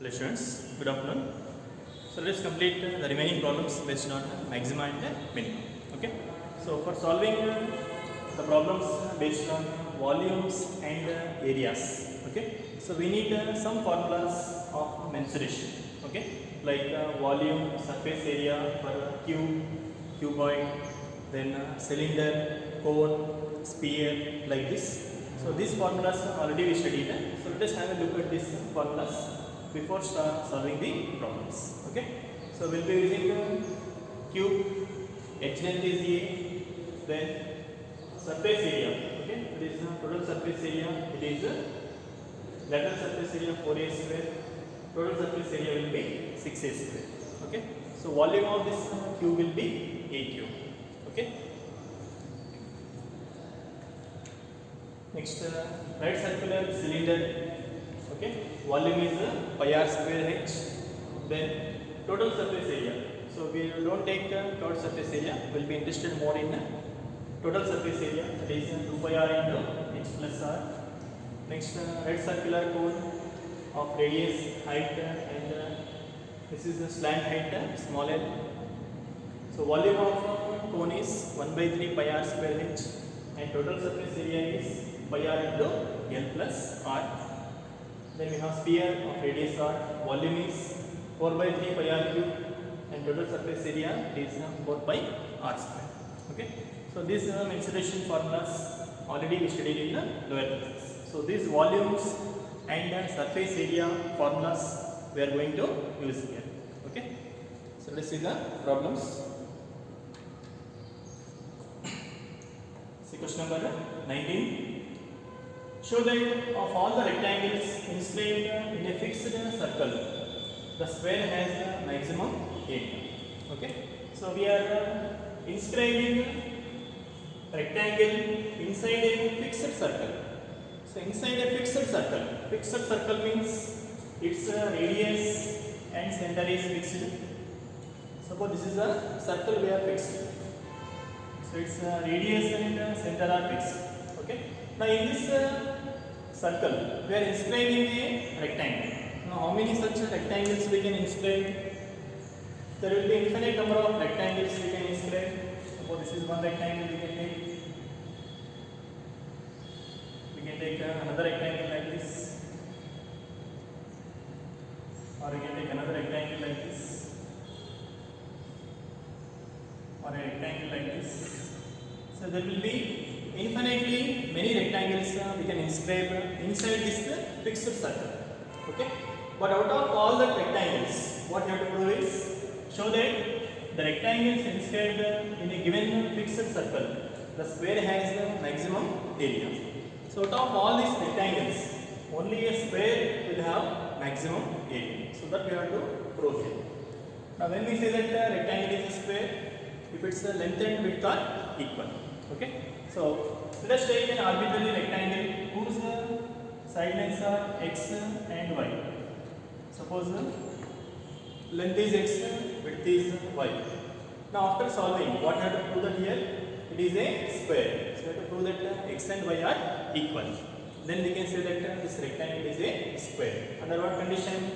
Hello students, good afternoon. So let's complete the remaining problems based on maxima and minimum. Okay. So for solving the problems based on volumes and areas. Okay. So we need some formulas of mensuration. Okay. Like volume, surface area for cube, cuboid, then cylinder, cone, sphere, like this. So these formulas already we studied. So let us have a look at these formulas before solving the problems. Okay. So we'll be using cube, h length is A, then surface area. Okay. It is total surface area. It is lateral surface area 4A square. Total surface area will be 6A square. Okay. So volume of this cube will be A cube. Okay. Next, right circular cylinder. Okay, volume is pi r square h. Then total surface area. So we don't take total surface area. We'll be interested more in total surface area. That is 2 pi r into h plus r. Next, right circular cone of radius, height, and this is the slant height, small l. So volume of cone is 1 by 3 pi r square h, and total surface area is pi r into L plus R. Then we have sphere of radius R. Volume is 4 by 3 pi r cube, and total surface area is 4 pi r square. Okay. So these mensuration formulas already we studied in the lower classes. So these volumes and surface area formulas we are going to use here. Okay. So let's see the problems. See question number 19. Show that of all the rectangles inscribed in a fixed circle, the square has the maximum area. Okay. So we are inscribing rectangle inside a fixed circle. So inside a fixed circle means its radius and center is fixed. Suppose this is a circle we are fixed. So its radius and center are fixed. Okay. Now in this circle we are inscribing a rectangle. Now how many such rectangles we can inscribe? There will be infinite number of rectangles we can inscribe. Suppose this is one rectangle we can take. We can take another rectangle like this, or we can take another rectangle like this, or a rectangle like this. So there will be infinitely many rectangles we can inscribe inside this fixed circle. Okay. But out of all the rectangles, what you have to do is show that the rectangles inscribed in a given fixed circle, the square has the maximum area. So out of all these rectangles, only a square will have maximum area. So that we have to prove here. Now when we say that the rectangle is a square, if its length and width are equal. Okay. So let us take an arbitrary rectangle whose side lengths are x and y. Suppose length is x, width is y. Now after solving, what you have to prove that here? It is a square. So you have to prove that x and y are equal. Then we can say that this rectangle is a square. Under what condition?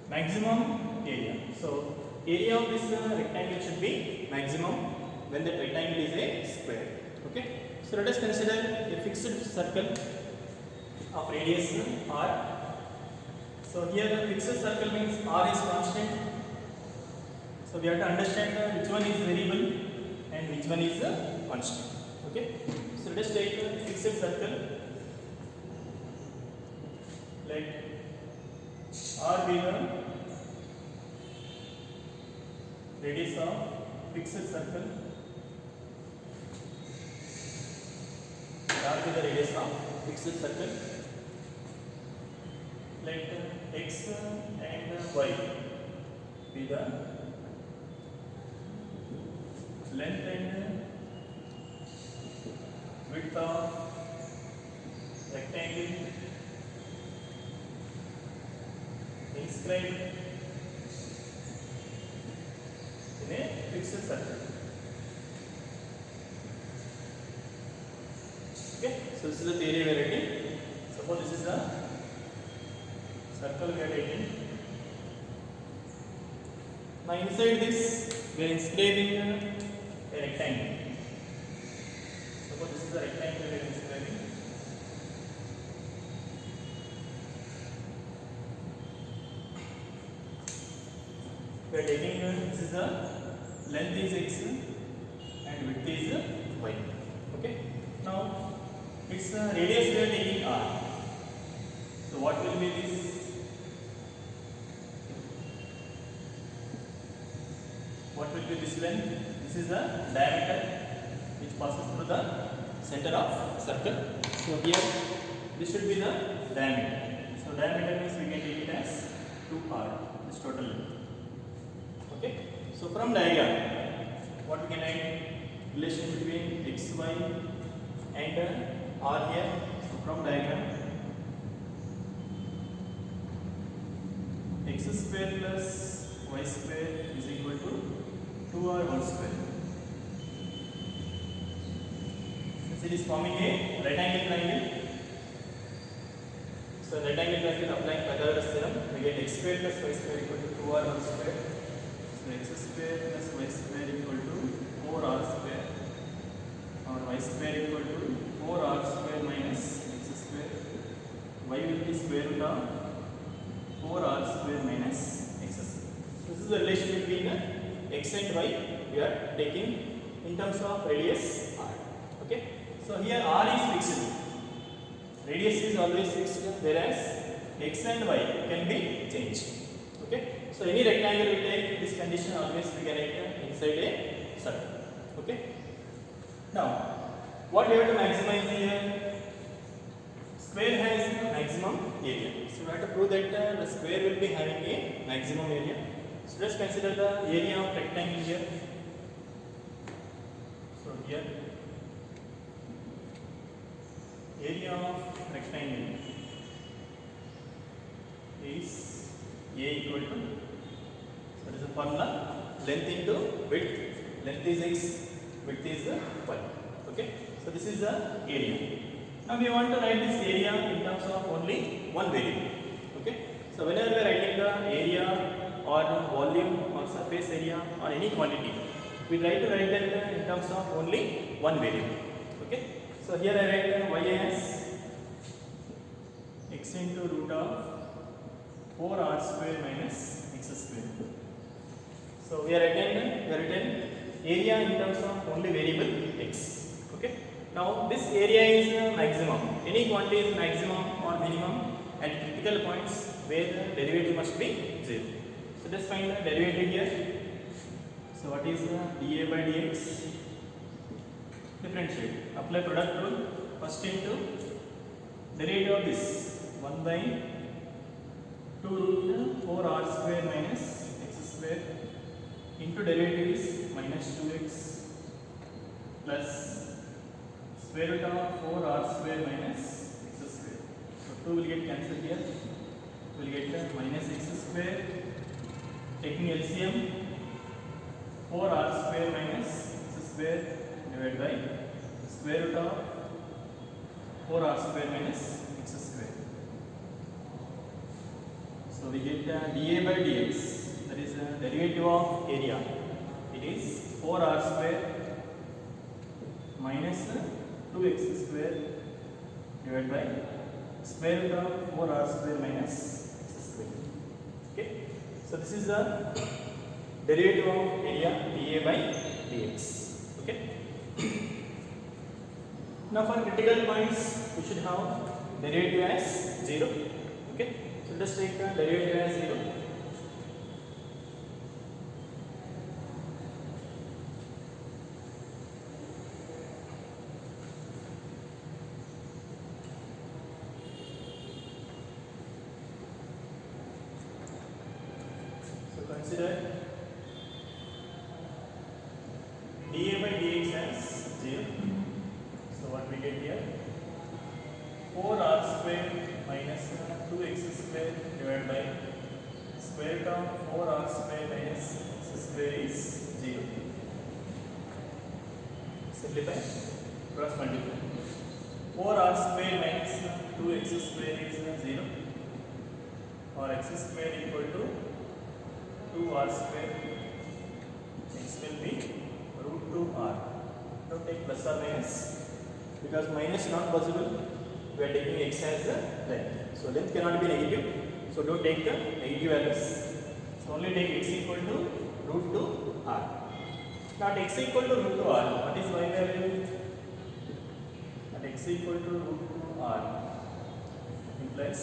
Maximum area. So area of this rectangle should be maximum when the rectangle is a square. Okay. So let us consider a fixed circle of radius r. So here the fixed circle means r is constant. So we have to understand which one is variable and which one is constant. Okay. So let us take a fixed circle. Let r be the radius of fixed circle. R be the radius of fixed circle. Let x and y be the length and width of rectangle inscribed in a fixed circle. Okay. So this is the theory we are writing. Suppose this is the circle we are taking. Now inside this we are inscribing a rectangle. Suppose this is a rectangle we are inscribing. We are taking this is the length is x and width is y. Okay. Now its radius we are taking r. So what will be this? What will be this length? This is the diameter which passes through the center of circle. So here this should be the diameter. So diameter means we can take it as 2r. This total length. Okay. So from diagram, what we can write? Relation between x, y and r here. So from diagram, x square plus y square is equal to 2r whole square. Since it is forming a right angle triangle, so right angle triangle applying Pythagoras theorem, we get x square plus y square equal to 2r whole square. So x square plus y square equal to 4r square, or y square equal to 4r square minus x square. Y will be square root of 4r square minus x square. This is the relation between x and y we are taking in terms of radius r. Okay. So here r is fixed. Radius is always fixed, whereas x and y can be changed. Okay. So any rectangle we take this condition, always we can write inside a circle. Okay. Now what we have to maximize here? Square has maximum area. So we have to prove that the square will be having a maximum area. So let's consider the area of rectangle here. So here area of rectangle is A equal to, so it is a formula, length into width. Length is x, width is y. Okay. So this is the area. Now we want to write this area in terms of only one variable. Okay. So whenever we are writing the area or volume or surface area or any quantity, we try to write that in terms of only one variable. Okay. So here I write y as x into root of 4r square minus x square. So we are written area in terms of only variable x. Okay. Now this area is maximum. Any quantity is maximum or minimum at critical points where the derivative must be 0. So let's find the derivative here. So what is dA by dx? Differentiate. Apply product rule. First into derivative of this 1 by 2 root 4r square minus x square into derivative is minus 2x plus square root of 4r square minus x square. So 2 will get cancelled here. We will get minus x square. Taking LCM, 4r square minus x square divided by square root of 4r square minus x square. So we get dA by dx, that is the derivative of area. It is 4r square minus 2x square divided by square root of 4r square minus x square. Okay. So this is the derivative of area dA by dx. Okay. Now for critical points we should have derivative as 0. Okay. So let's take the derivative as 0. So consider dA by dx as 0. So what we get here? 4r square minus 2x square divided by square root of 4r square minus x square is 0. Simplify, cross multiply. 4r square minus 2x square is 0. or x square equal to 2r square, x will be root 2r. Don't take plus or minus because minus not possible. We are taking x as the length, so length cannot be negative, so don't take the negative values. So only take x equal to root 2r. Now at x equal to root 2r, what is y value? At x equal to root 2r implies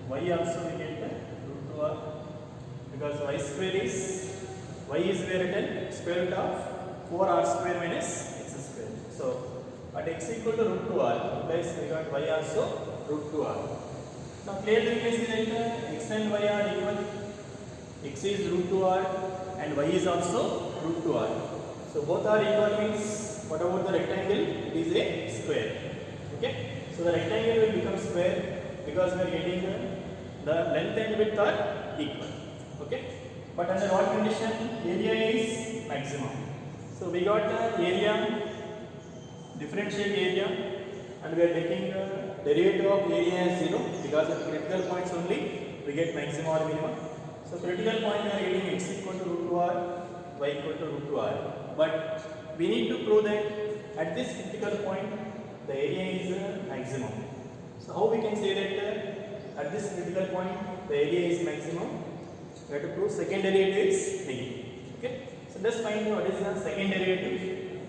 y also we get the root 2r, because y square is, y is written square root of 4r square minus x square. So at x equal to root 2r implies we got y also root 2r. Now clearly we can see that x and y are equal. X is root 2r and y is also root 2r. So both are equal means what about the rectangle? It is a square. Okay. So the rectangle will become square because we are getting the length and width are equal. Okay. But under what condition? Area is maximum. So we got the area, differentiate area, and we are taking the derivative of area as 0 because at critical points only we get maximum or minimum. So critical point we are getting x equal to root 2r, y equal to root 2r. But we need to prove that at this critical point the area is maximum. So how we can say that at this critical point the area is maximum? We have to prove second derivative is negative. Okay. So let's find what is the second derivative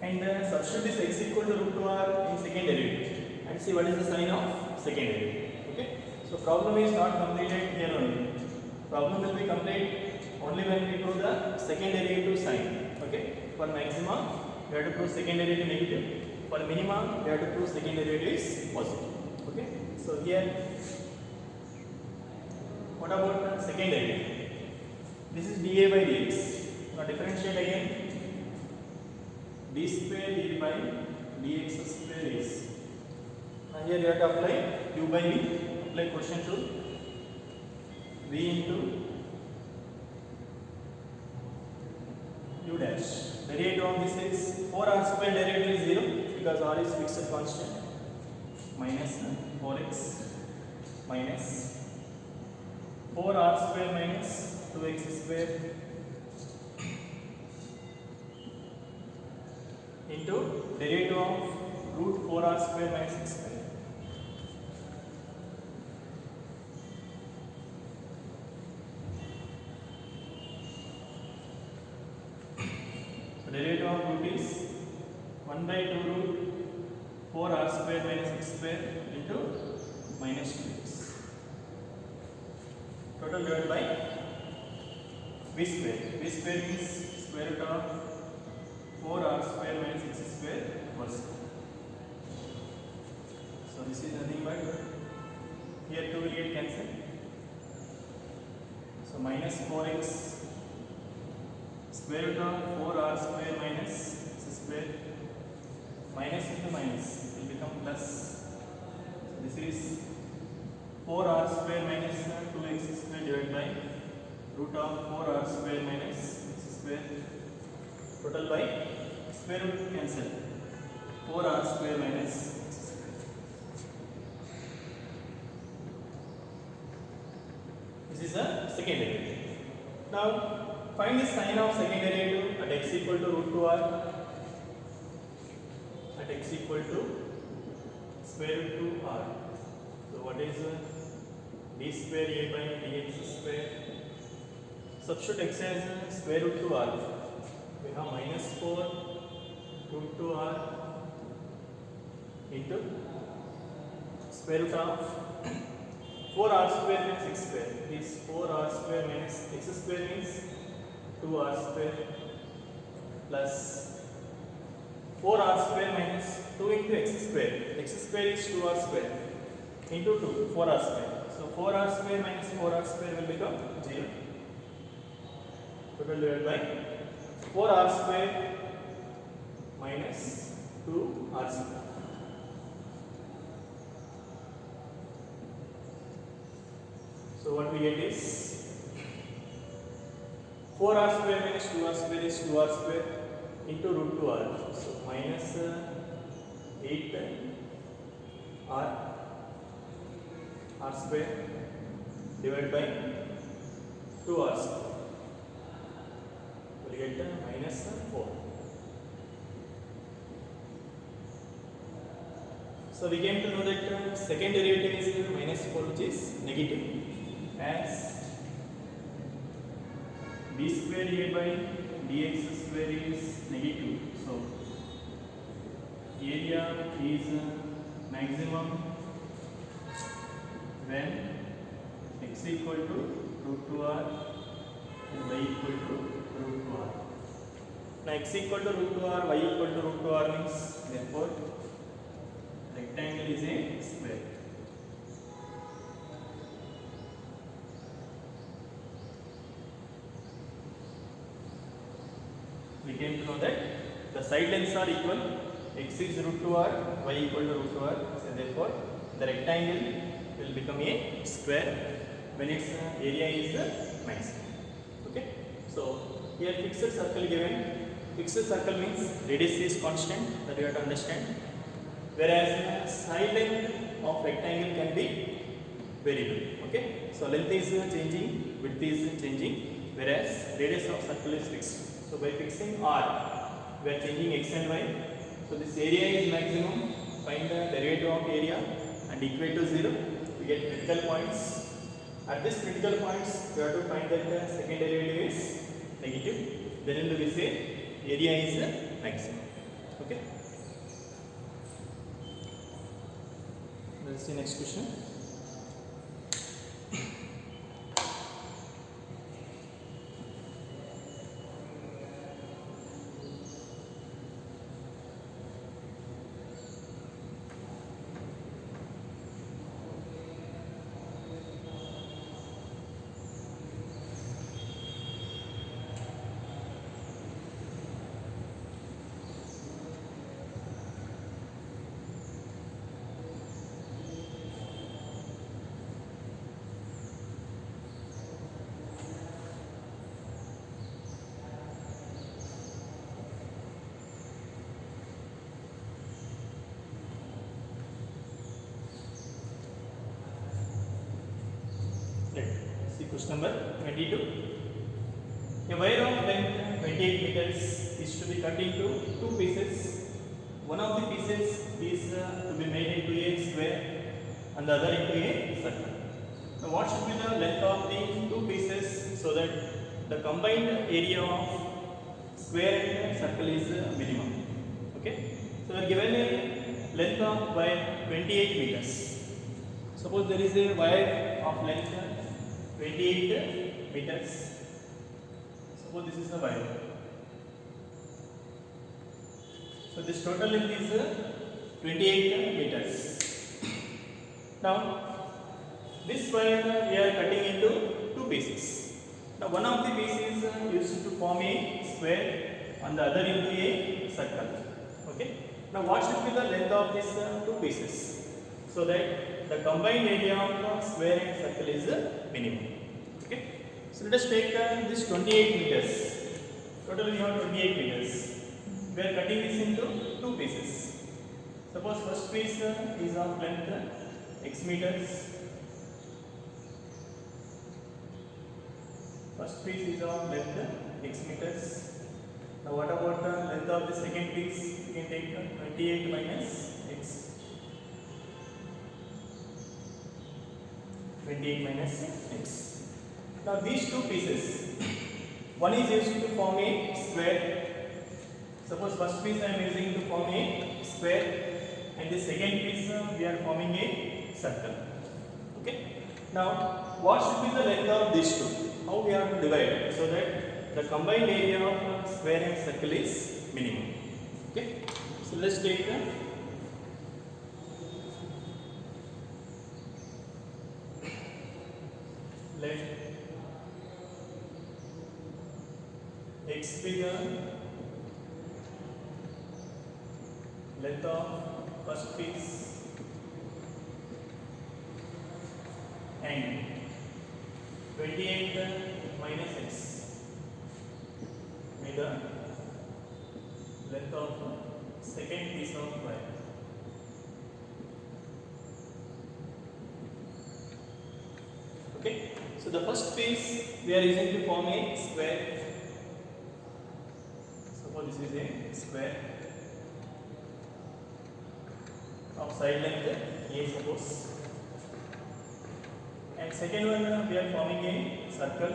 and substitute this x equal to root 2r in second derivative and see what is the sign of second derivative. Okay. So problem is not completed here only. Problem will be complete only when we prove the second derivative sign. Okay. For maximum we have to prove second derivative negative. For minimum we have to prove second derivative is positive. Okay. So here what about the second derivative? This is dA by dx. Now differentiate again. D square d by dx square is. And here you have to apply u by v. Apply quotient to v into u dash. Derivative of this is 4r square derivative is 0 because r is fixed constant, minus 4x minus 4r square minus 2x square into derivative of root 4r square minus x square. So derivative of root is 1 by 2 root 4r square minus x square into minus 2x. Total divided by v square. V square means square root of 4r square minus x square whole square. So this is nothing but here 2 will get cancelled. So minus 4x square root of 4r square minus x square, minus into minus will become plus. So this is 4r square minus 2x square divided by root of 4r square minus x square, total by square root cancel 4r square minus x square. This is a second derivative. Now find the sign of second derivative at x equal to root 2r, at x equal to square root 2r. So what is d square a by dx square? Substitute x as square root 2r. We have minus 4 root 2r into square root of 4r square minus x square. This 4r square minus x square means 2r square plus 4r square minus 2 into x square. X square is 2r square into 2, 4r square. So 4r square minus 4r square will become 0. Total divided by 4r square minus 2r square. So what we get is 4r square minus 2r square is 2r square into root 2r. So minus 8r r square divided by 2r square. We'll get minus 4. So we came to know that second derivative is minus 4, which is negative, as b square divided by dx square is negative. So area is maximum when x equal to root 2r and y equal to root 2r. Now x equal to root 2r, y equal to root 2r means therefore rectangle is a square. We came to know that the side lengths are equal. X is root 2r, y equal to root 2r. So therefore, the rectangle will become a square when its area is maximum. Okay. So here fixed circle given. Fixed circle means radius is constant. That you have to understand. Whereas side length of rectangle can be variable. Okay. So length is changing, width is changing, whereas radius of circle is fixed. So by fixing r, we are changing x and y. So this area is maximum. Find the derivative of area and equate to 0. We get critical points. At this critical points, we have to find that the second derivative is negative. Then we say area is maximum. Okay. Let's see next question. See question number 22. A wire of length 28 meters is to be cut into two pieces. One of the pieces is to be made into a square and the other into a circle. Now what should be the length of the two pieces so that the combined area of square and circle is minimum? Okay. So we are given a length of wire 28 meters. Suppose there is a wire of length 28 meters. Suppose this is the wire. So this total length is 28 meters. Now this wire we are cutting into two pieces. Now one of the pieces used to form a square and the other into a circle. Okay. Now what should be the length of these two pieces so that the combined area of square and circle is minimum? Okay. So let us take this 28 meters. Total we have 28 meters. We are cutting this into two pieces. Suppose first piece is of length x meters. First piece is of length x meters. Now what about the length of the second piece? We can take 28 minus x. 28 minus x. Now these two pieces, one is used to form a square. Suppose first piece I am using to form a square and the second piece we are forming a circle. Okay. Now what should be the length of these two? How we have to divide so that the combined area of square and circle is minimum? Okay. So let's take let x be the length of first piece and 28 minus x be the length of second piece of wire. Okay, so the first piece we are using to form a square. Suppose this is a square of side length a, suppose, and second one we are forming a circle.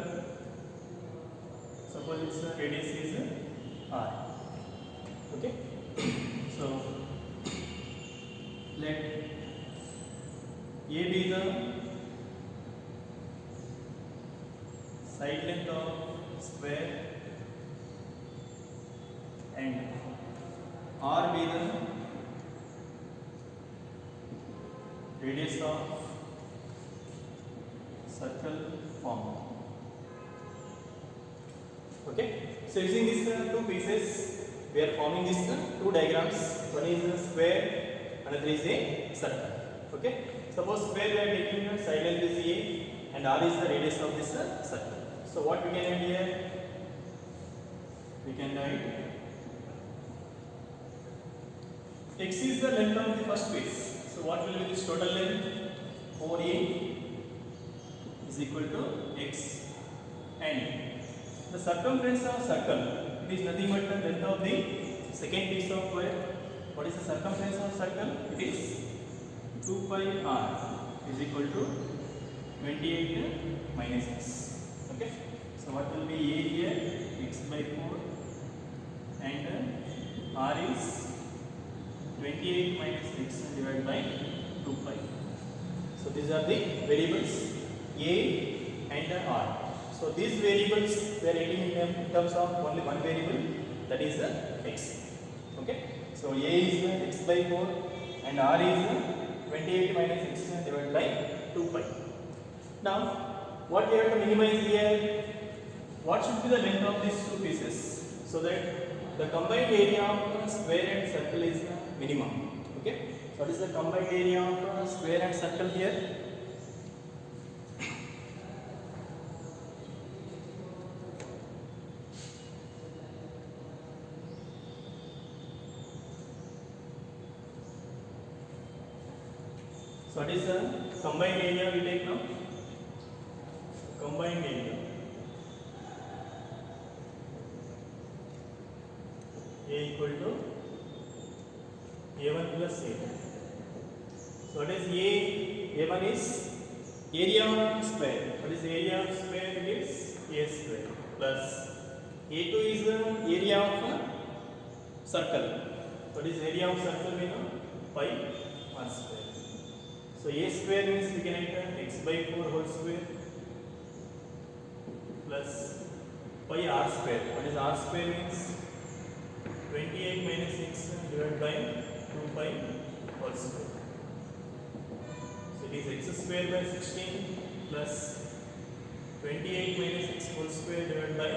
Suppose its radius is r. Okay, so let a be the side length of square and r be the radius of circle formed. Okay, so using these two pieces we are forming these two diagrams. One is a square, another is a circle. Okay, suppose square we are taking side length is a and r is the radius of this circle. So what we can write here? We can write x is the length of the first piece. So what will be this total length? 4a is equal to x, and the circumference of circle, it is nothing but the length of the second piece of square. What is the circumference of circle? It is 2 pi r is equal to 28 minus x. Okay, so what will be a here? X by 4, and r is 28 minus x divided by 2 pi. So these are the variables a and r. So these variables we are writing in terms of only one variable, that is x. Okay, so a is x by 4 and r is 28 minus x divided by 2 pi. Now what we have to minimize here? What should be the length of these two pieces so that the combined area of square and circle is minimum? Okay, so what is the combined area of square and circle here? So what is the combined area we take now? Combined area A equal to A1 plus A. So what is A? A1 is area of square. What is the area of square? It is A square plus A2 is the area of circle. What is area of circle? We know pi r square. So A square means we can write x by 4 whole square plus pi r square. What is r square means? 28 minus x divided by 2 pi whole square. So it is x square by 16 plus 28 minus x whole square divided by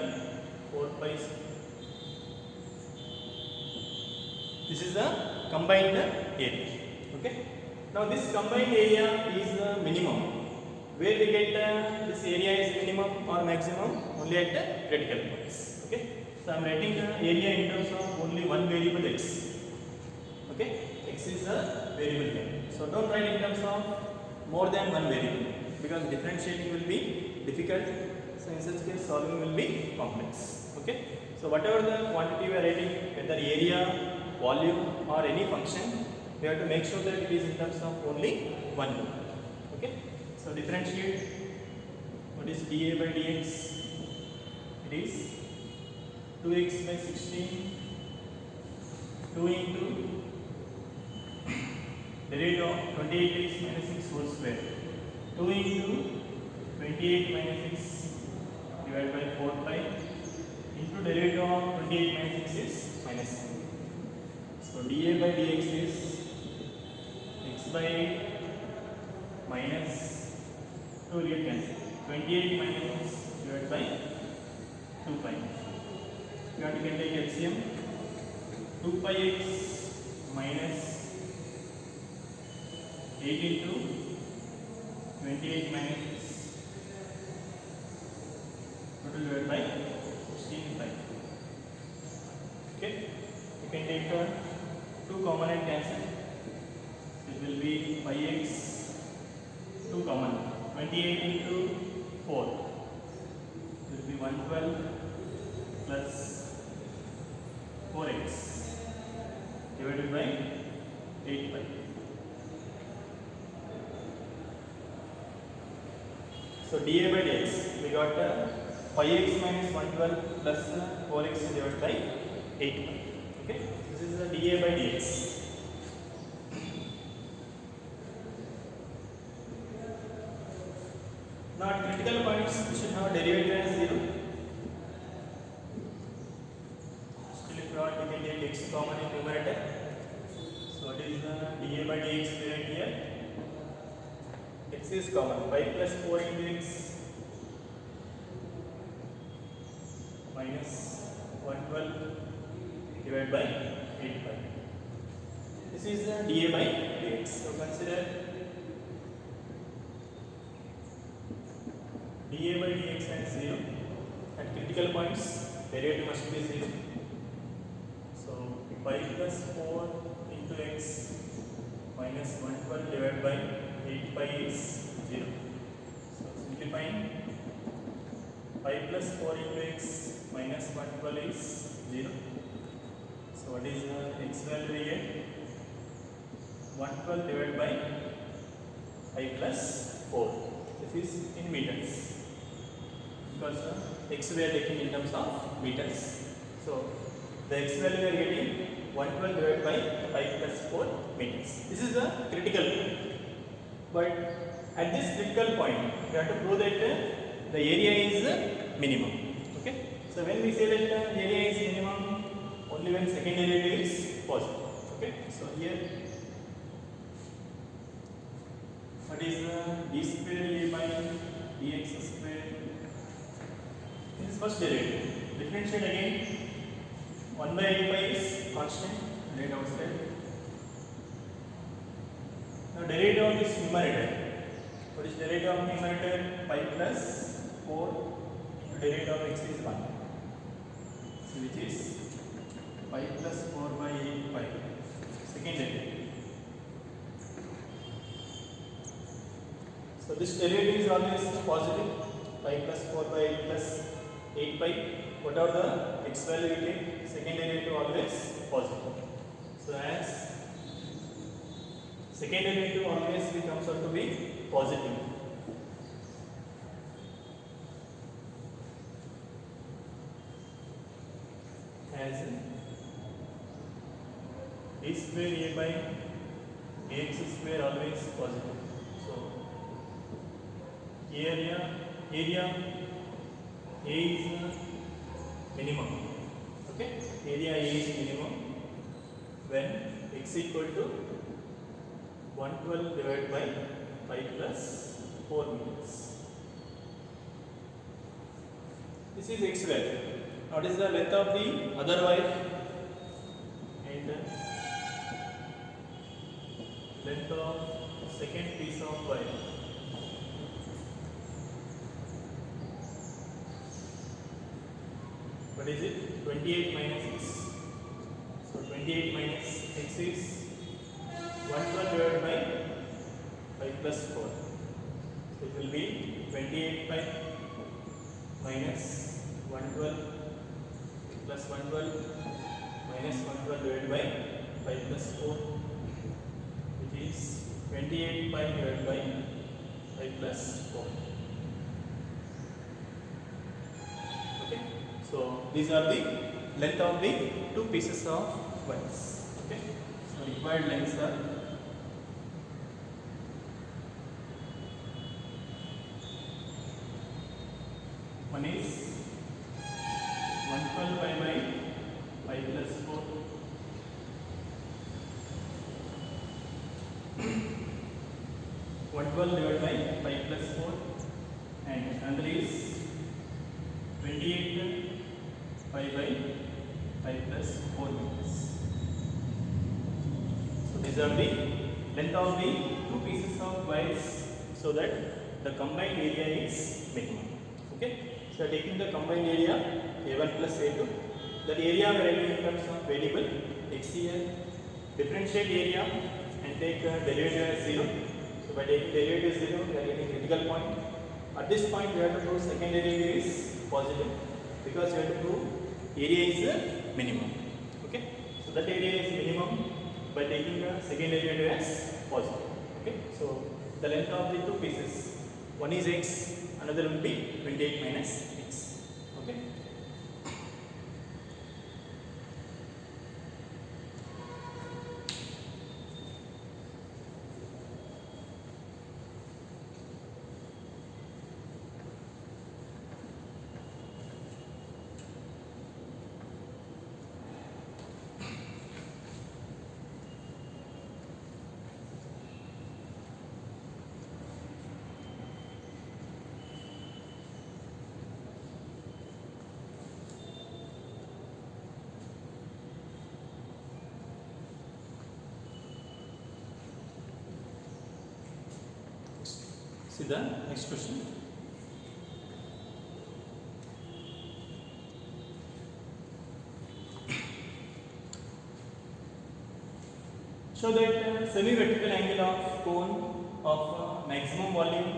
4 pi square. This is the combined area. Okay. Now this combined area is the minimum. Where we get this area is minimum or maximum? Only at the critical points. Okay. So I am writing the area in terms of only one variable x. Okay, x is a variable here. So don't write in terms of more than one variable because differentiating will be difficult. So in such case solving will be complex. Okay. So whatever the quantity we are writing, whether area, volume or any function, we have to make sure that it is in terms of only one loop. Okay. So differentiate. What is dA by dx? It is 2x by 16, 2 into derivative of 28x minus 6 whole square, 2 into 28 minus 6 divided by 4 pi into derivative of 28 minus 6 is minus 7. So dA by dx is x by 8 minus 2 will get cancelled, 28 minus 6 divided by 2 pi. You can take LCM. 2 pi x minus 8 into 28 minus total divided by 16 pi. Okay, you can take 2 common and cancel. It will be pi x 2 common. 28 into 4. It will be 112 plus 4x divided by 8 pi. So dA by dx, we got 5x minus 112 plus 4x divided by 8 pi. Okay, this is the dA by dx. Now at critical points, we should have derivative as 0. Still if not, we can take x common in numerator. So what is the dA by dx there here? X is common, 5 plus 4 into x minus 112 divided by 8 pi. This is the dA by dx. So consider dA by dx as 0. At critical points, derivative must be 0. So 5 plus 4 into x minus 112 divided by 8 pi is 0. So simplifying, 5 plus 4 into x minus 112 is 0. So what is the x value here? 112 divided by 5 plus 4. This is in meters, because x we are taking in terms of meters. So the x value we are getting 112 divided by 5 plus 4 meters. This is the critical point. But at this critical point, we have to prove that the area is minimum. Okay. So when we say that the area is minimum, only when second derivative is positive. Okay. So here, what is the d square a by dx square? This is first derivative. Differentiate again. 1 by 8 pi is constant. Right outside. Now derivative of this numerator. What is derivative of numerator? 5 plus 4 into derivative of x is 1. So which is 5 plus 4 by 8 pi. Second derivative. So this derivative is always positive. 5 plus 4 by 8 plus 8 pi. Whatever the x value we take, second derivative always positive. So as second derivative always comes out to be positive. As d square a by dx square always positive. So area A is minimum. Okay, area A is minimum when x equal to 112 divided by 5 plus 4 meters. This is x value. What is the length of the other wire and length of second piece of wire? What is it? 28 minus x. So 28 minus x is 112 divided by 5 plus 4. So it will be 28 pi minus 112 plus 112 minus 112 divided by 5 plus 4, which is 28 pi divided by 5 plus 4. Okay. So these are the length of the two pieces of wires. Okay. So required lengths are one is 112 pi by 5 plus 4. 112 divided by 5 plus 4, and another is 28 pi by 5 plus 4 meters. So these are the length of the two pieces of wires, so that the combined area is minimum. Okay. So taking the combined area A1 plus A2, that area we are writing in terms of variable x here. Differentiate area and take derivative as 0. So by taking derivative as 0, we are getting critical point. At this point, we have to prove second derivative is positive because we have to prove area is minimum. Okay, so that area is minimum by taking the second derivative as positive. Okay, so the length of the two pieces, one is x, another will be 28 minus x. Okay. See the next question. Show that semi-vertical angle of cone of maximum volume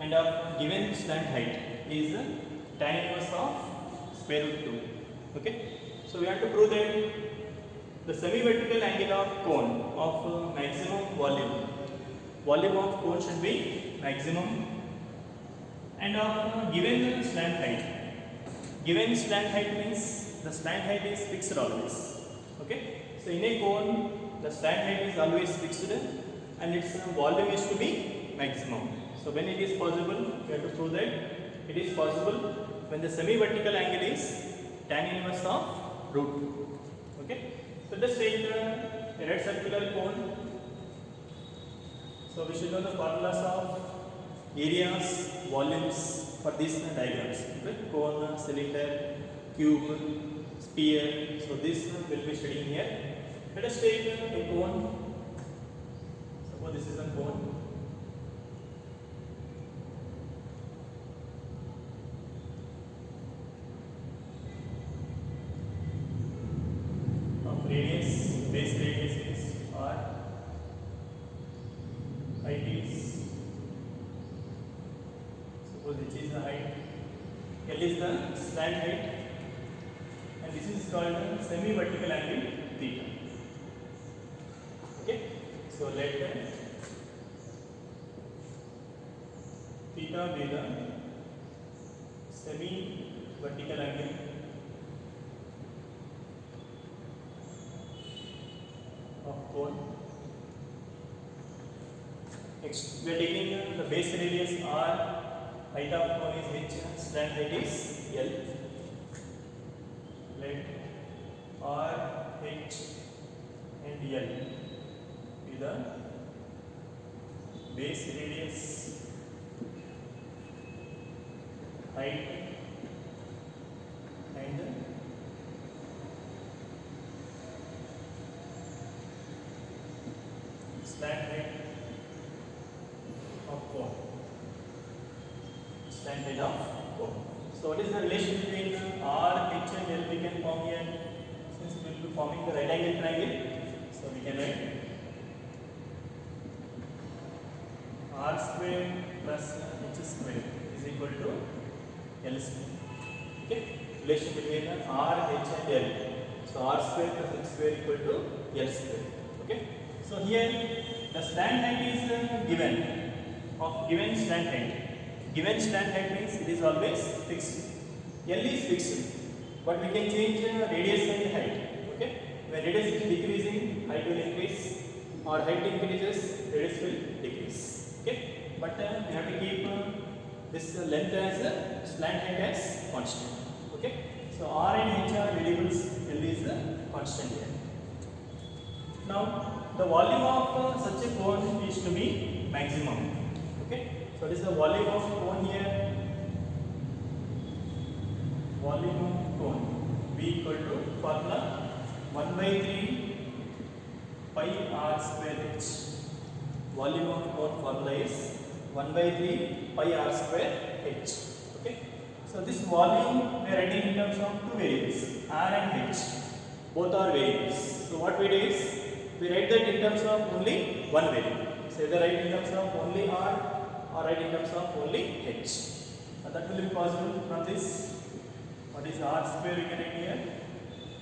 and of given slant height is tan inverse of square root 2. Okay, so we have to prove that the semi-vertical angle of cone of maximum volume of cone should be maximum and of given slant height. Given slant height means the slant height is fixed always. Okay, so in a cone the slant height is always fixed and its volume is to be maximum. So when it is possible, we have to prove that it is possible when the semi-vertical angle is tan inverse of root 2. Okay, so let's take a red circular cone. So we should know the formulas of areas, volumes for these diagrams. Okay? Cone, cylinder, cube, sphere. So this will be studying here. Let us take a cone. Suppose this is a cone. Of radius, base radius is r. Height is, suppose this is the height, L is the slant height, and this is called semi-vertical angle theta. Okay, so let theta be the semi-vertical angle of cone. Next, we are taking the base radius r, height of cone is h, slant height is L. Let r, h and L be the base radius, height and slant height of cone. Slant height of cone. So what is the relation between R, H and L we can form here? Since we will be forming the right angle triangle, so we can write R square plus H square is equal to L square. Okay, relation between R, H and L. So R square plus H square equal to L square. Okay, so here the slant height is given of given slant height. Given slant height means it is always fixed. L is fixed, but we can change radius and height. Okay, when radius is decreasing, height will increase, or height increases, radius will decrease. Okay, but we have to keep this length as slant height as constant. Okay, so R and H are variables, L is constant here. Now the volume of such a cone is to be maximum. Okay, so this is the volume of cone here. Volume of cone V equal to formula 1 by 3 pi r square h. Volume of cone formula is 1 by 3 pi r square h. Okay, so this volume we are writing in terms of two variables, r and h. Both are variables. So what we do is we write that in terms of only one variable. So either write in terms of only r or write in terms of only h. that will be possible from this. What is r square we can write here?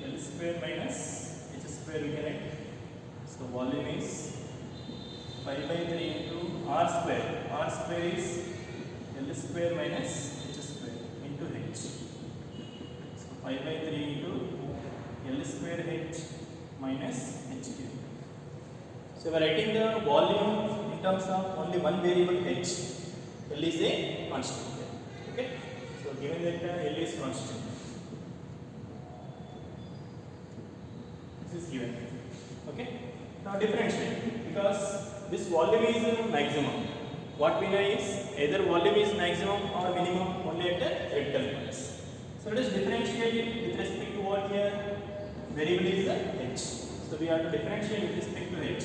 L square minus h square we can write. So volume is pi by 3 into r square. R square is L square minus h square into h. So pi by 3 into L square h minus h cube. So we are writing the volume in terms of only one variable h. L is a constant. Okay. So given that L is constant, this is given. Okay. Now differentiate, because this volume is maximum. What we know is either volume is maximum or minimum only at the critical points. So let us differentiate it with respect to what here? Variable is the h. So we have to differentiate with respect to h.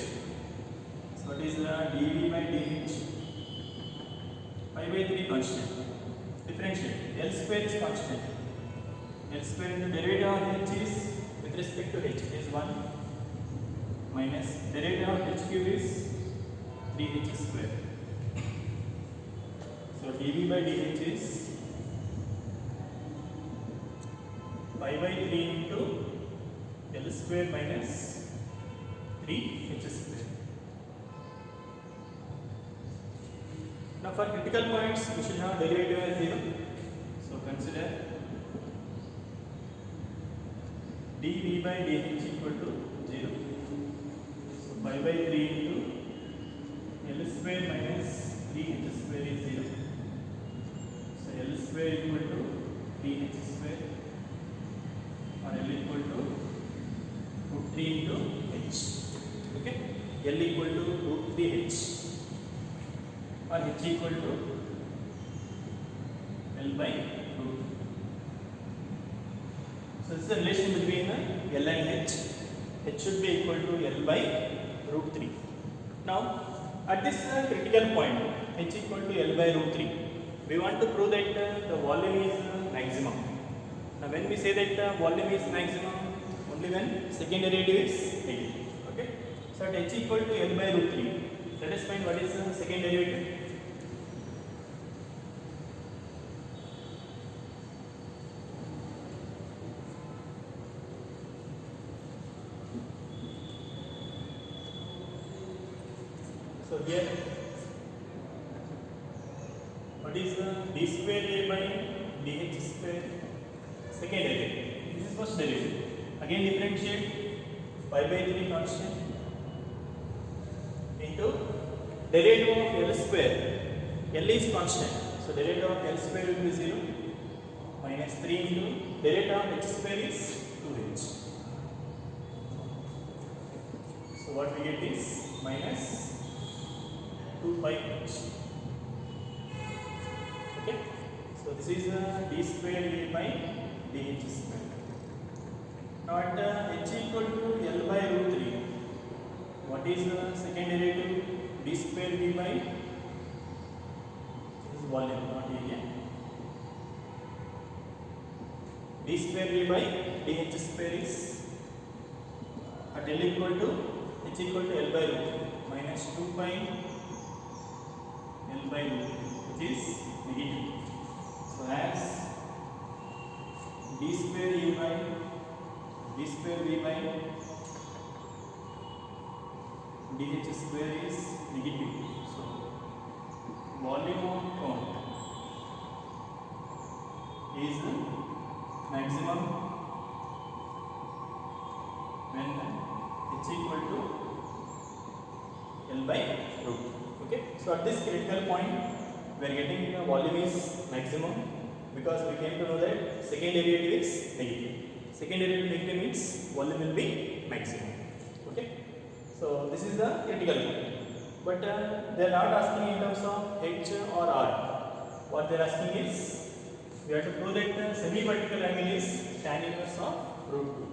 So what is the dv by dh? Pi by 3 constant. Differentiate. L square is constant. L square into derivative of h is with respect to h is 1 minus derivative of h cube is 3h square. So dv by dh is pi by 3 into L square minus 3h square. Now for critical points we should have derivative as 0. So consider dv by dh equal to 0. So pi by 3 into L square minus 3h square is 0. So L square equal to 3h square, or L equal to root 3 into h. Okay. L equal to root 3h, or h equal to L by root. So this is the relation between L and h. H should be equal to L by root 3. Now at this critical point, h equal to L by root 3, we want to prove that the volume is maximum. Now when we say that volume is maximum, only when second derivative is negative. Okay. So at h equal to L by root 3, let us find what is the second derivative. So here, what is the d square a by dh square? Second derivative. This is first derivative. Again differentiate pi by 3 constant into derivative of L square. L is constant. So derivative of L square will be 0 minus 3 into derivative of h square is 2h. So what we get is minus 2 pi h. Okay. So this is d square a by dh square. Now at h equal to L by root 3, what is the second derivative? D square v by, this is volume, not area. D square v by dh square is at L equal to h equal to L by root 3 minus 2 pi L by root 3, which is negative. So as d square a by d square v by dh square is negative. So volume of cone is maximum when h equal to L by root. Okay. So at this critical point, we are getting the volume is maximum, because we came to know that second derivative is negative. Second derivative negative means volume will be maximum. Okay. So this is the critical point. But they are not asking in terms of h or r. What they are asking is, we have to prove that the semi-vertical angle is tan inverse of root 2.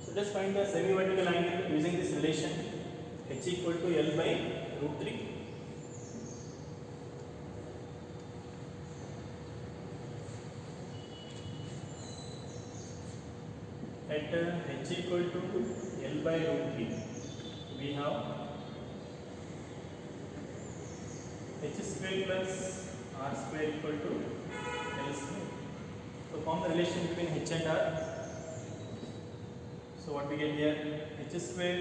So just find the semi-vertical angle using this relation h equal to L by root 3. At h equal to L by root 3, we have h square plus r square equal to form the relation between h and r. So what we get here, h square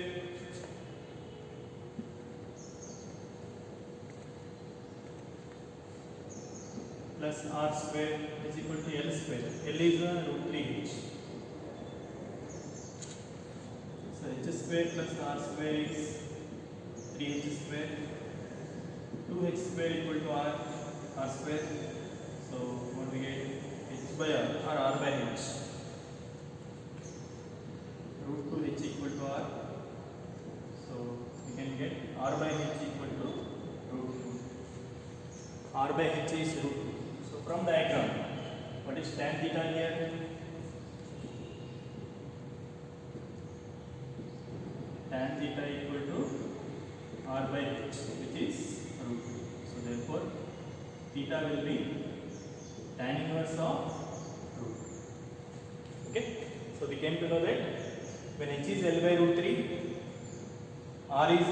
plus r square is equal to l square. L is root 3h. So h square plus r square is 3h square. 2h square equal to r square. So what we get, h by r or r by h. Root 2h equal to r. So we can get r by h equal to root 2. R by h is root 2. So from diagram, what is tan theta here? Tan theta equal to r by h, which is root 2. So therefore, theta will be tan inverse of root 2. Okay. So we came to know that when h is L by root 3, r is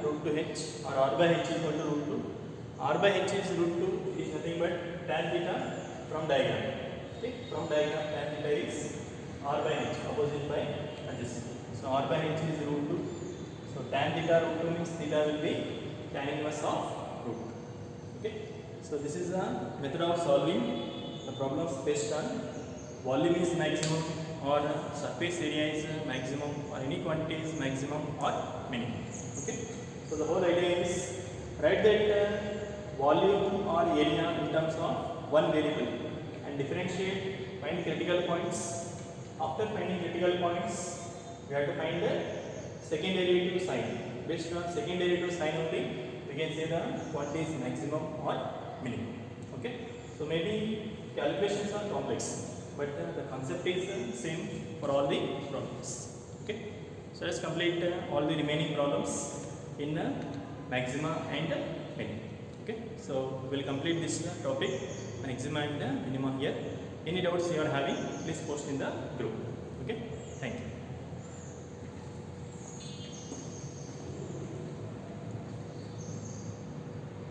root 2h or r by h equal to root 2. R by h is root 2 is nothing but tan theta from diagram. Okay. From diagram, tan theta is r by h, opposite by adjacent. So r by h is root 2. So tan theta root 2 means theta will be tan inverse of root 2. Okay. So this is a method of solving the problems based on volume is maximum or surface area is maximum or any quantity is maximum or minimum. Okay. So the whole idea is write that volume or area in terms of one variable and differentiate, find critical points. After finding critical points, we have to find the second derivative sign. Based on second derivative sign only, we can say the quantity is maximum or minimum. Okay. So maybe calculations are complex, but the concept is same for all the problems. Okay. So let's complete all the remaining problems in maxima and minimum. Okay. So we'll complete this topic maxima and minima here. Any doubts you are having, please post in the group.